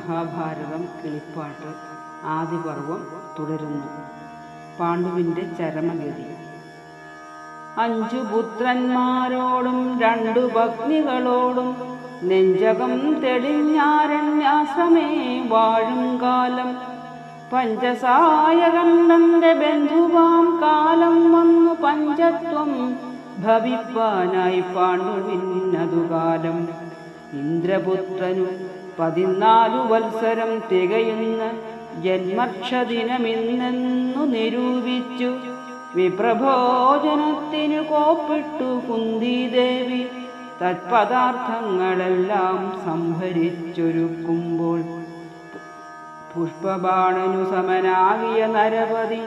മഹാഭാരതം കിളിപ്പാട്ട് ആദിപർവം തുടരുന്നു. പാണ്ഡുവിൻ്റെ ചരമഗതി. 5 പുത്രന്മാരോടും 2 പത്നികളോടും നെഞ്ചകം തെളിഞ്ഞാരണ്യാശ്രമേ വാഴും കാലം പഞ്ചസായകണ്ഠന്റെ ബന്ധുവാം കാലം വന്നു പഞ്ചത്വം ഭവിപ്പാനായി പാണ്ഡുവിനതുകാലം. ഇന്ദ്രപുത്രനു 14 വത്സരം തികയുന്ന ജന്മക്ഷദിനമിന്നെന്നു നിരൂപിച്ചു വിപ്രഭോജനത്തിനു കോപ്പിട്ടു കുന്തിദേവി തത്പദാർത്ഥങ്ങളെല്ലാം സംഭരിച്ചൊരുക്കുമ്പോൾ പുഷ്പബാണനു സമനാകിയ നരപതി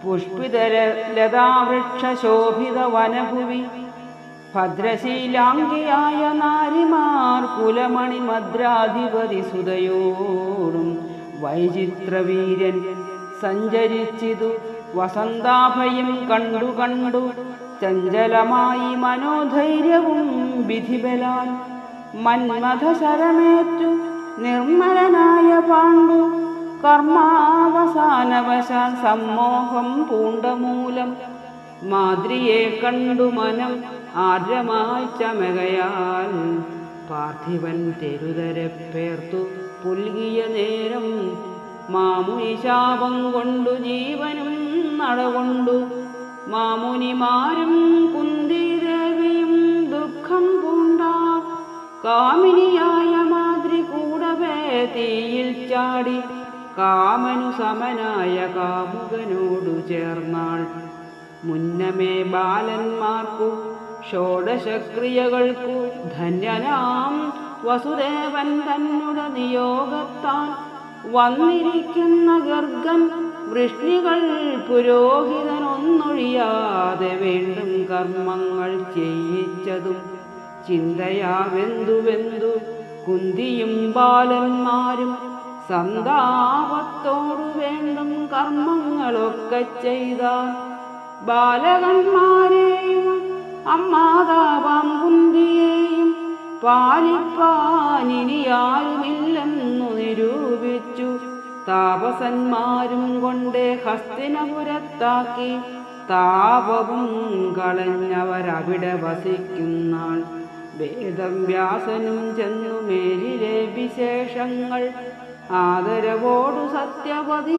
പുഷ്പിതലതാവൃക്ഷശോഭിത വനഭുവി ഭദ്രശീലാംഗിയായ നാരിമാർ കുലമണി മദ്രാധിപതി സുതയോടും വൈചിത്രവീരൻ സഞ്ചരിച്ചിതു വസന്താഭയം കണ്ടു കണ്ടു ചഞ്ചലമായി മനോധൈര്യവും വിധിബലാൽ മന്മഥശരമേറ്റു നിർമ്മലനായ പാണ്ഡു കർമാവസാനവശാൽ സമ്മോഹം പൂണ്ടമൂലം മാതൃയെ കണ്ടു മനം ആർദ്രമായി ചമകയാൽ പാർത്ഥിവൻ തെരുതരെ പേർത്തു പുൽകിയ നേരം മാമുനി ശാപം കൊണ്ടു ജീവനും നടകൊണ്ടു മാമുനിമാരും കുന്തിദേവിയും ദുഃഖം പൂണ്ടാർ. കാമിനിയായ മാതൃ കൂടവേ തീയിൽ ചാടി കാമനു സമനായ കാമുകനോടു ചേർന്നാൾ. മുന്നമേ ബാലന്മാർക്കു ഷോഡശക്രിയകൾക്കു ധന്യനാം വസുദേവൻ തന്നുട നിയോഗത്താൽ വന്നിരിക്കുന്ന ഗർഗൻ വൃഷ്ണികൾ പുരോഹിതനൊന്നൊഴിയാതെ വീണ്ടും കർമ്മങ്ങൾ ചെയ്യിച്ചതും ചിന്തയാ വെന്തു കുന്തിയും ബാലന്മാരും സന്താപത്തോടു വേണ്ടും കർമ്മങ്ങളൊക്കെ ചെയ്താൽ ബാലകന്മാരെയും അമ്മാതാവാം കുന്തിയെയും പാലിപ്പാനിനിയാരുമില്ലെന്നു നിരൂപിച്ചു താപസന്മാരും കൊണ്ടേ ഹസ്തിനപുരത്താക്കി താപവും കളഞ്ഞവരവിടെ വസിക്കുന്നാൾ. വേദവ്യാസനും ചെന്നു മേലിലെ വിശേഷങ്ങൾ ആദരവോടു സത്യവതി